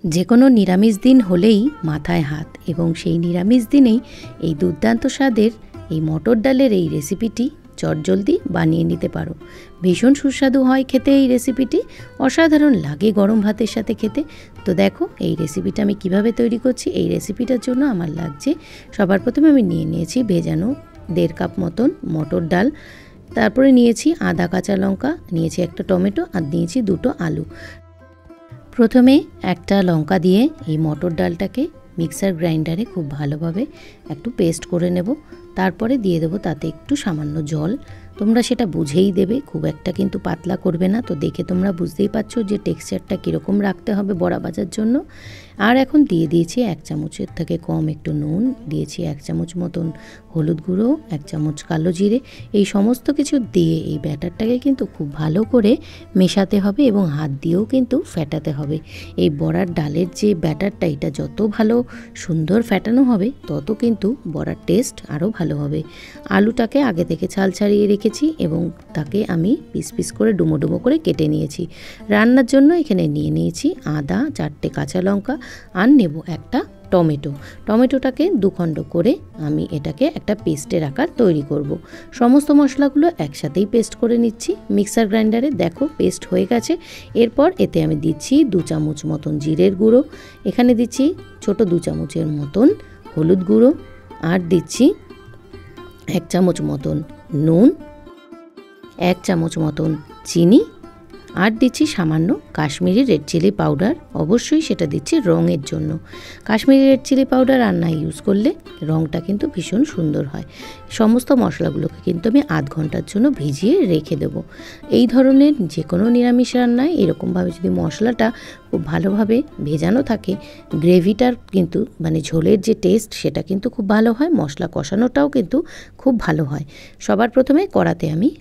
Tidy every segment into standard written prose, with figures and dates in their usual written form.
যে কোনো নিরামিষ দিন হলেই মাথায় হাত, এবং সেই নিরামিষ দিনেই এই দুর্দান্ত স্বাদের এই মটর ডালের এই রেসিপিটি চটজলদি বানিয়ে নিতে পারো। ভীষণ সুস্বাদু হয় খেতে এই রেসিপিটি, অসাধারণ লাগে গরম ভাতের সাথে খেতে। তো দেখো এই রেসিপিটা আমি কিভাবে তৈরি করছি। এই রেসিপিটার জন্য আমার লাগছে, সবার প্রথমে আমি নিয়েছি ভেজানো 1.5 কাপ মতন মটর ডাল, তারপরে নিয়েছি আদা কাঁচা লঙ্কা, নিয়েছি একটা টমেটো, আর নিয়েছি 2টো আলু। প্রথমে একটা লঙ্কা দিয়ে এই মটর ডালটাকে মিক্সার গ্রাইন্ডারে খুব ভালোভাবে একটু পেস্ট করে নেব। তারপরে দিয়ে দেবো তাতে একটু সামান্য জল, তোমরা সেটা বুঝেই দেবে, খুব একটা কিন্তু পাতলা করবে না। তো দেখে তোমরা বুঝতেই পারছো যে টেক্সচারটা কীরকম রাখতে হবে বড়া ভাজার জন্য। আর এখন দিয়ে দিয়েছি 1 চামচের থেকে কম একটু নুন, দিয়েছি 1 চামচ মতন হলুদ গুঁড়ো, 1 চামচ কালো জিরে। এই সমস্ত কিছু দিয়ে এই ব্যাটারটাকে কিন্তু খুব ভালো করে মেশাতে হবে এবং হাত দিয়েও কিন্তু ফেটাতে হবে। এই বড়ার ডালের যে ব্যাটারটা, এটা যত ভালো সুন্দর ফেটানো হবে তত কিন্তু বড়ার টেস্ট আরও ভালো হবে। আলুটাকে আগে থেকে ছাল ছাড়িয়ে রেখেছি এবং তাকে আমি পিস পিস করে ডুমো ডুমো করে কেটে নিয়েছি। রান্নার জন্য এখানে নিয়েছি আদা, 4টে কাঁচা লঙ্কা, আর নেব একটা টমেটো। টমেটোটাকে 2 খণ্ড করে আমি এটাকে একটা পেস্টের আকার তৈরি করব। সমস্ত মশলাগুলো একসাথেই পেস্ট করে নিচ্ছি মিক্সার গ্রাইন্ডারে। দেখো পেস্ট হয়ে গেছে। এরপর এতে আমি দিচ্ছি 2 চামচ মতন জিরের গুঁড়ো, এখানে দিচ্ছি ছোট 2 চামচের মতন হলুদ গুঁড়ো, আর দিচ্ছি 1 চামচ মতন নুন, 1 চামচ মতন চিনি, আর দিচ্ছি সামান্য কাশ্মীরি রেড চিলি পাউডার। অবশ্যই সেটা দিচ্ছি রঙের জন্য। কাশ্মীরি রেড চিলি পাউডার রান্নায় ইউজ করলে রঙটা কিন্তু ভীষণ সুন্দর হয়। সমস্ত মশলাগুলোকে কিন্তু আমি আধ ঘন্টার জন্য ভিজিয়ে রেখে দেবো। এই ধরনের যে কোনো নিরামিষ রান্নায় এরকমভাবে যদি মশলাটা খুব ভালোভাবে ভেজানো থাকে, গ্রেভিটার কিন্তু মানে ঝোলের যে টেস্ট সেটা কিন্তু খুব ভালো হয়, মশলা কষানোটাও কিন্তু খুব ভালো হয়। সবার প্রথমে কড়াতে আমি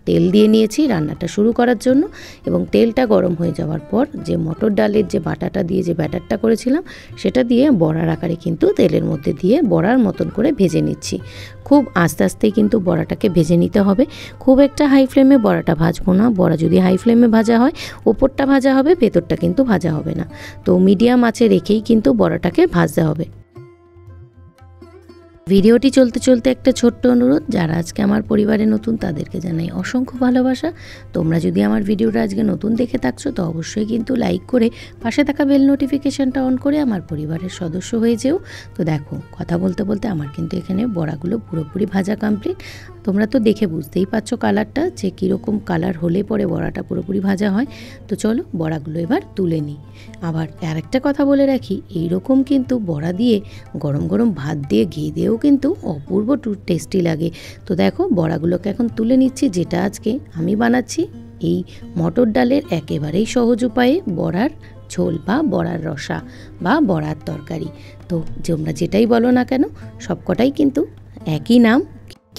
তেল দিয়ে নিয়েছি রান্নাটা শুরু করার জন্য, এবং তেলটা গরম হয়ে যাওয়ার পর যে মটর ডালের যে বাটাটা দিয়ে যে ব্যাটারটা করেছিলাম সেটা দিয়ে বড়ার আকারে কিন্তু তেলের মধ্যে দিয়ে বড়ার মতন করে ভেজে নিচ্ছি। খুব আস্তে আস্তেই কিন্তু বড়াটাকে ভেজে নিতে হবে, খুব একটা হাই ফ্লেমে বড়াটা ভাজবো না। বড়া যদি হাই ফ্লেমে ভাজা হয় ওপরটা ভাজা হবে, ভেতরটা কিন্তু ভাজা হবে না। তো মিডিয়াম আঁচে রেখেই কিন্তু বড়াটাকে ভাজতে হবে। ভিডিওটি চলতে চলতে একটা ছোট্ট অনুরোধ, যারা আজকে আমার পরিবারে নতুন তাদেরকে জানাই অসংখ্য ভালোবাসা। তোমরা যদি আমার ভিডিওটা আজকে নতুন দেখে থাকছো তো অবশ্যই কিন্তু লাইক করে পাশে থাকা বেল নোটিফিকেশানটা অন করে আমার পরিবারের সদস্য হয়ে যেও। তো দেখো কথা বলতে বলতে আমার কিন্তু এখানে বড়াগুলো পুরোপুরি ভাজা কমপ্লিট। তোমরা তো দেখে বুঝতেই পারছো কালারটা যে কীরকম কালার হলে পরে বড়াটা পুরোপুরি ভাজা হয়। তো চলো বড়াগুলো এবার তুলে নিই। আবার আরেকটা কথা বলে রাখি, এইরকম কিন্তু বড়া দিয়ে গরম গরম ভাত দিয়ে ঘি দিয়েও কিন্তু অপূর্ব টেস্টি লাগে। তো দেখো বড়াগুলোকে এখন তুলে নিচ্ছি, যেটা আজকে আমি বানাচ্ছি এই মটর ডালের একেবারেই সহজ উপায়ে বড়ার ঝোল বা বড়ার রসা বা বড়ার তরকারি। তো তোমরা যেটাই বলো না কেন সবকটাই কিন্তু একই নাম,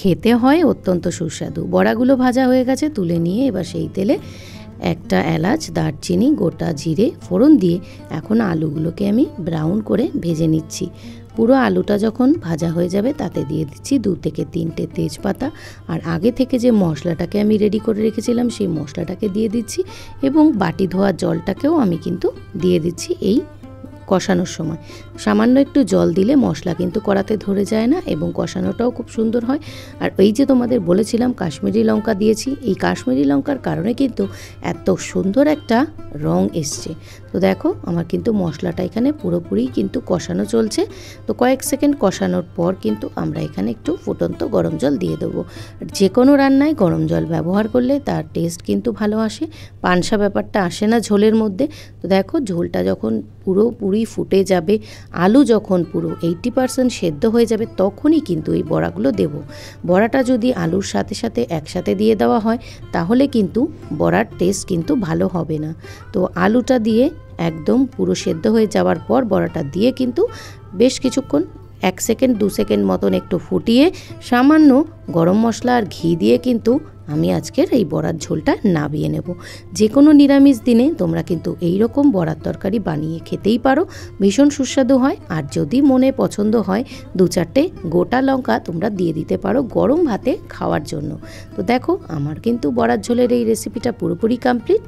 খেতে হয় অত্যন্ত সুস্বাদু। বড়াগুলো ভাজা হয়ে গেছে, তুলে নিয়ে এবার সেই তেলে একটা এলাচ, দারচিনি, গোটা জিরে ফোড়ন দিয়ে এখন আলুগুলোকে আমি ব্রাউন করে ভেজে নিচ্ছি। পুরো আলুটা যখন ভাজা হয়ে যাবে তাতে দিয়ে দিচ্ছি 2 থেকে 3টে তেজপাতা, আর আগে থেকে যে মশলাটাকে আমি রেডি করে রেখেছিলাম সেই মশলাটাকে দিয়ে দিচ্ছি, এবং বাটি ধোয়া জলটাকেও আমি কিন্তু দিয়ে দিচ্ছি এই কষানোর সময়। সামান্য একটু জল দিলে মশলা কিন্তু কড়াতে ধরে যায় না এবং কষানোটাও খুব সুন্দর হয়। আর এই যে তোমাদের বলেছিলাম কাশ্মীরি লঙ্কা দিয়েছি, এই কাশ্মীরি লঙ্কার কারণে কিন্তু এত সুন্দর একটা রং এসছে। তো দেখো আমার কিন্তু মশলাটা এখানে পুরোপুরি কিন্তু কষানো চলছে। তো কয়েক সেকেন্ড কষানোর পর কিন্তু আমরা এখানে একটু ফুটন্ত গরম জল দিয়ে দেবো। যে কোনো রান্নায় গরম জল ব্যবহার করলে তার টেস্ট কিন্তু ভালো আসে, পানসা ব্যাপারটা আসে না ঝোলের মধ্যে। তো দেখো ঝোলটা যখন পুরোপুরি ফুটে যাবে, আলু যখন পুরো 80% সেদ্ধ হয়ে যাবে, তখনই কিন্তু এই বড়াগুলো দেব। বড়াটা যদি আলুর সাথে সাথে একসাথে দিয়ে দেওয়া হয় তাহলে কিন্তু বড়ার টেস্ট কিন্তু ভালো হবে না। তো আলুটা দিয়ে একদম পুরো সেদ্ধ হয়ে যাওয়ার পর বড়াটা দিয়ে কিন্তু বেশ কিছুক্ষণ 1 সেকেন্ড 2 সেকেন্ড মতন একটু ফুটিয়ে সামান্য গরম মশলা আর ঘি দিয়ে কিন্তু আমি আজকের এই বড়ার ঝোলটা নামিয়ে নেব। যে কোনো নিরামিষ দিনে তোমরা কিন্তু এই রকম বড়ার তরকারি বানিয়ে খেতেই পারো, ভীষণ সুস্বাদু হয়। আর যদি মনে পছন্দ হয় 2-4টে গোটা লঙ্কা তোমরা দিয়ে দিতে পারো গরম ভাতে খাওয়ার জন্য। তো দেখো আমার কিন্তু বড়ার ঝোলের এই রেসিপিটা পুরোপুরি কমপ্লিট।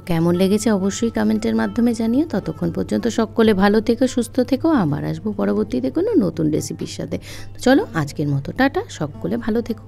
কেমন লেগেছে অবশ্যই কমেন্টের মাধ্যমে জানিও। ততক্ষণ পর্যন্ত সকলে ভালো থেকো, সুস্থ থেকো। আবার আসবো পরবর্তীতে কোনো নতুন রেসিপির সাথে। চলো আজকের মতো টাটা, সকলে ভালো থেকো।